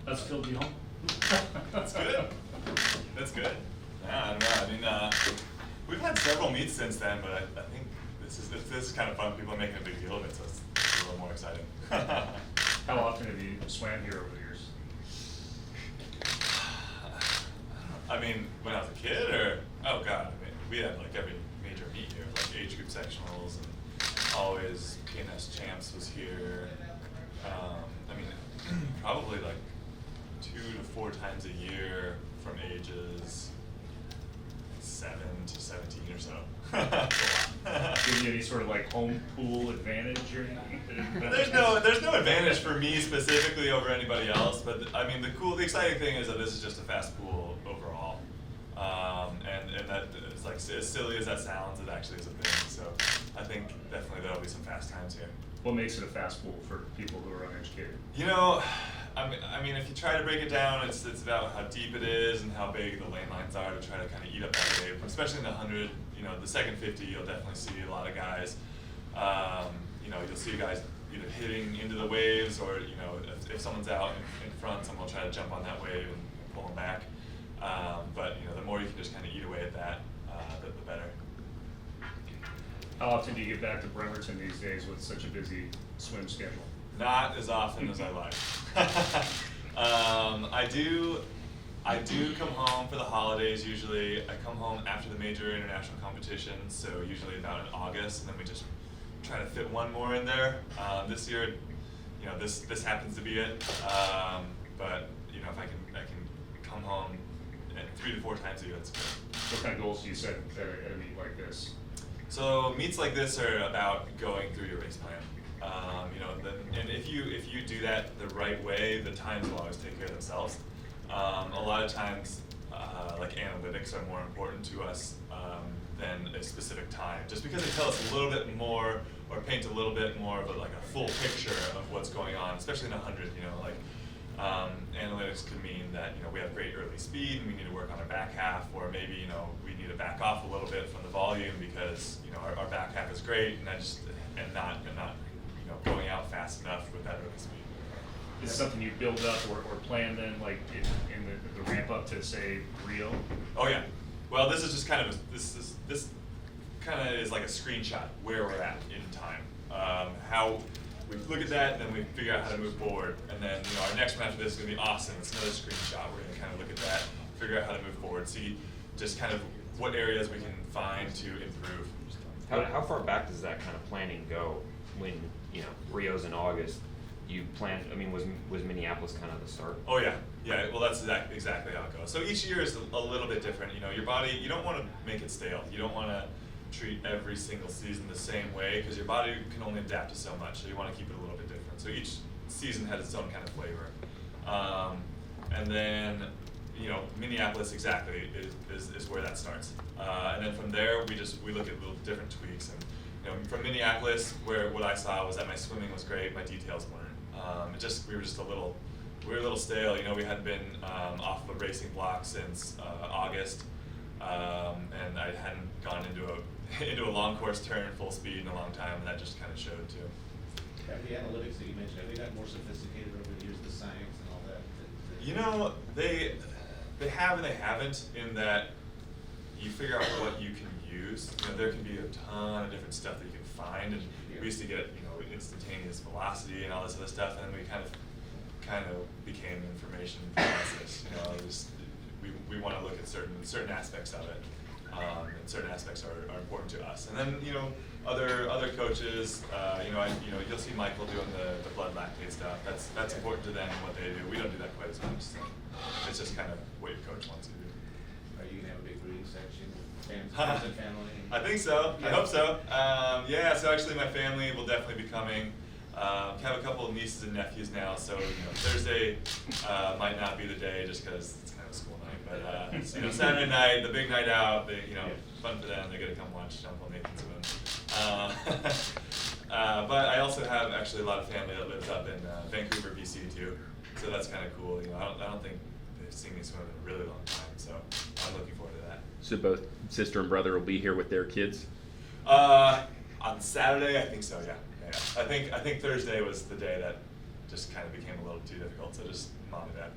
That's filled you home. That's good. That's good. Yeah, I don't know. I mean, we've had several meets since then, but I think this is kind of fun. People are making a big deal of it, so it's a little more exciting. How often have you swam here over the years? I mean, when I was a kid, or oh god, I mean, we had like every major meet here, like age group sectionals, and always PNS champs was here. I mean, probably like 2 to 4 times a year from ages 7 to 17 or so. That's a lot. Give you any sort of like home pool advantage or anything? There's no advantage for me specifically over anybody else, but I mean the exciting thing is that this is just a fast pool overall, and that is like as silly as that sounds, it actually is a thing. So I think definitely there'll be some fast times here. What makes it a fast pool for people who are uneducated? You know, I mean, if you try to break it down, it's about how deep it is and how big the lane lines are to try to kind of eat up that wave. Especially in the 100, you know, the second 50, you'll definitely see a lot of guys. You know, you'll see guys either hitting into the waves, or you know, if someone's out in front, someone will try to jump on that wave and pull them back. But you know, the more you can just kind of eat away at that, the better. How often do you get back to Bremerton these days with such a busy swim schedule? Not as often as I like. I do come home for the holidays usually. I come home after the major international competitions, so usually about in August, and then we just try to fit one more in there. This year, you know, this happens to be it. But you know, if I can come home 3 to 4 times a year, that's good. What kind of goals do you set at a meet like this? So meets like this are about going through your race plan. You know, and if you do that the right way, the times will always take care of themselves. A lot of times, like analytics are more important to us than a specific time, just because they tell us a little bit more or paint a little bit more of a full picture of what's going on, especially in 100. You know, like analytics could mean that you know we have great early speed and we need to work on our back half, or maybe you know we need to back off a little bit from the volume because you know our back half is great and not you know going out fast enough with that early speed. Is it something you build up or plan then, like in the ramp up to say Rio? Oh yeah. Well, this is just kind of this kind of is like a screenshot where we're at in time. How we look at that, and then we figure out how to move forward. And then you know our next one after this is going to be Austin. It's another screenshot. We're going to kind of look at that, figure out how to move forward, see just kind of what areas we can find to improve. How far back does that kind of planning go? When you know Rio's in August, you plan. I mean, was Minneapolis kind of the start? Oh yeah. Well that's exactly how it goes. So each year is a little bit different. You know, your body, you don't want to make it stale. You don't want to treat every single season the same way because your body can only adapt to so much. So you want to keep it a little bit different. So each season has its own kind of flavor. And then, you know, Minneapolis exactly is where that starts. And then from there, we look at little different tweaks. And you know, from Minneapolis, what I saw was that my swimming was great, my details weren't. We were a little stale. You know, we hadn't been off of a racing block since August, and I hadn't gone into a long course turn full speed in a long time, and that just kind of showed too. Have the analytics that you mentioned, have they gotten more sophisticated over the years, the science and all that? You know, they have and they haven't, in that you figure out what you can use. You know, there can be a ton of different stuff that you can find, and we used to get, you know, instantaneous velocity and all this other stuff, and then we kind of became information analysis. You know, we want to look at certain aspects of it, and certain aspects are important to us. And then you know, other coaches, you'll see Michael doing the blood lactate stuff. That's important to them and what they do. We don't do that quite as much. So it's just kind of what your coach wants to do. Are you gonna have a big breeding section? Friends and family? I think so. Yeah. I hope so. So actually my family will definitely be coming. Have a couple of nieces and nephews now, so you know, Thursday might not be the day just because it's kind of a school night. But you know, Saturday night, the big night out, fun for them. They're gonna come watch Uncle Nathan swim. But I also have actually a lot of family that lives up in Vancouver, BC too. So that's kind of cool. You know, I don't think they've seen me swim in a really long time, so I'm looking forward to that. So both sister and brother will be here with their kids? On Saturday, I think so. Yeah. I think Thursday was the day that just kind of became a little too difficult, so just mom and dad.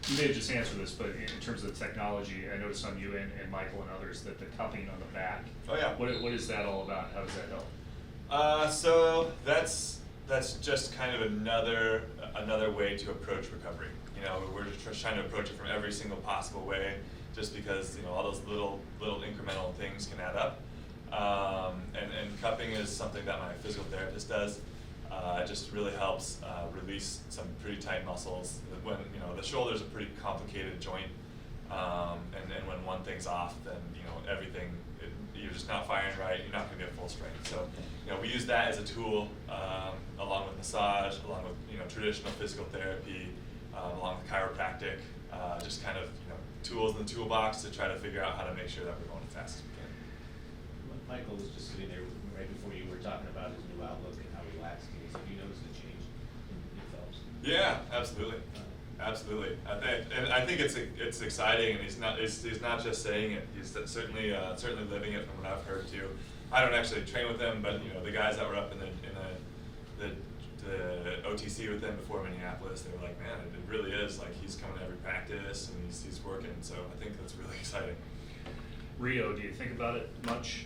You may have just answered this, but in terms of the technology, I noticed on you and Michael and others that the cupping on the back. Oh yeah. What is that all about? How does that help? So that's just kind of another way to approach recovery. You know, we're just trying to approach it from every single possible way, just because, you know, all those little incremental things can add up. And cupping is something that my physical therapist does. It just really helps release some pretty tight muscles. When, you know, the shoulder's a pretty complicated joint, and when one thing's off, then, you know, everything, you're just not firing right, you're not going to get full strength. So, you know, we use that as a tool, along with massage, along with, you know, traditional physical therapy, along with chiropractic, just kind of, you know, tools in the toolbox to try to figure out how to make sure that we're going as fast as we can. Michael was just sitting there right before you were talking about his new outlook and how relaxed he is. Have you noticed a change in Phelps? Yeah, absolutely, absolutely. I think it's exciting, and he's not just saying it. He's certainly living it from what I've heard too. I don't actually train with him, but, you know, the guys that were up in the OTC with him before Minneapolis, they were like, man, it really is like he's coming to every practice and he's working. So I think that's really exciting. Rio, do you think about it much?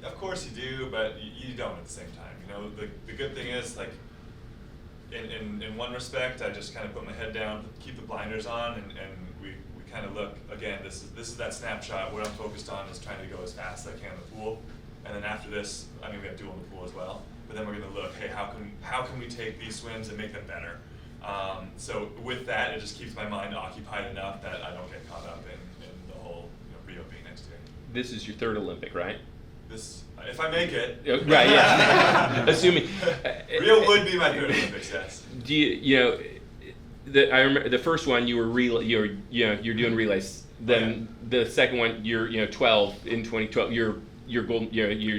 Of course you do, but you don't at the same time. You know, the good thing is, like, in one respect, I just kind of put my head down, keep the blinders on, and we kind of look, again, this is that snapshot. What I'm focused on is trying to go as fast as I can in the pool. And then after this, I mean, we have dual in the pool as well, but then we're going to look, hey, how can we take these swims and make them better? So with that, it just keeps my mind occupied enough that I don't get caught up in the whole, you know, Rio being next year. This is your third Olympic, right? This, if I make it. Right, yeah. Assuming. Rio would be my third Olympics, yes. Do you know? I remember the first one you were you're doing relays. Then the second one you're 12 in 2012. You're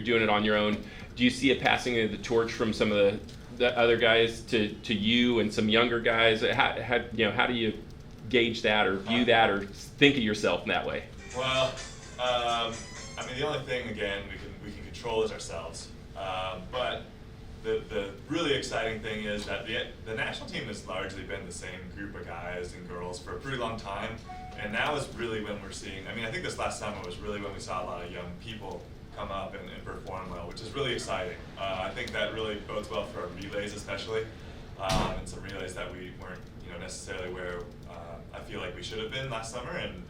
doing it on your own. Do you see a passing of the torch from some of the other guys to you and some younger guys? How do you gauge that or view that or think of yourself in that way? Well, I mean, the only thing, again, we can control is ourselves. But the really exciting thing is that the national team has largely been the same group of guys and girls for a pretty long time. And now is really when we're seeing, I mean, I think this last summer was really when we saw a lot of young people come up and perform well, which is really exciting. I think that really bodes well for our relays, especially, and some relays that we weren't, necessarily where I feel like we should have been last summer, and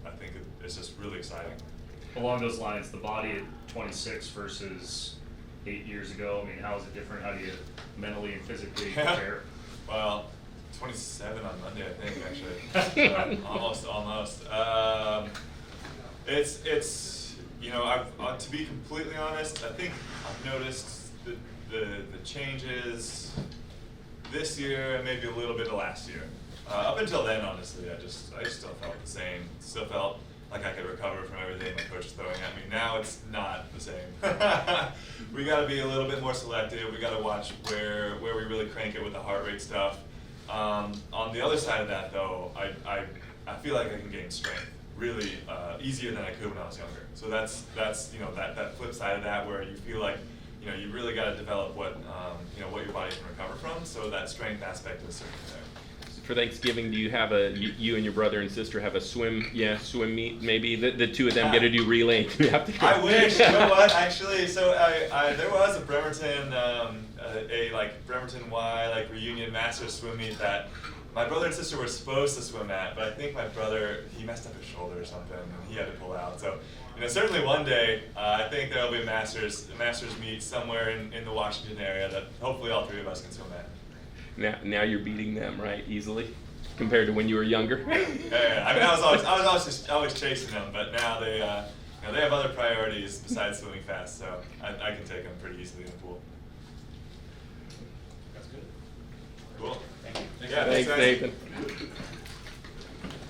I think it's just really exciting. Along those lines, the body at 26 versus 8 years ago, I mean, how is it different? How do you mentally and physically prepare? Well, 27 on Monday, I think, actually. Almost. It's I've to be completely honest, I think I've noticed the changes this year and maybe a little bit of last year. Up until then, honestly, I still felt the same. Still felt like I could recover from everything my coach was throwing at me. Now it's not the same. We got to be a little bit more selective. We got to watch where we really crank it with the heart rate stuff. On the other side of that, though, I feel like I can gain strength really easier than I could when I was younger. So that's that flip side of that, where you feel like you really got to develop what what your body can recover from. So that strength aspect is certainly there. For Thanksgiving, do you have you and your brother and sister have a swim meet? Maybe the two of them get to do relay. I wish. You know what? Actually, so there was a Bremerton Bremerton Y reunion Masters swim meet that my brother and sister were supposed to swim at, but I think my brother, he messed up his shoulder or something and he had to pull out. So certainly one day I think there'll be a Masters meet somewhere in the Washington area that hopefully all three of us can swim at. Now you're beating them, right, easily, compared to when you were younger. Yeah. I mean, I was always chasing them, but now they have other priorities besides swimming fast, so I can take them pretty easily in the pool. That's good. Cool. Thank you. Yeah, Thanks, guys. Nathan.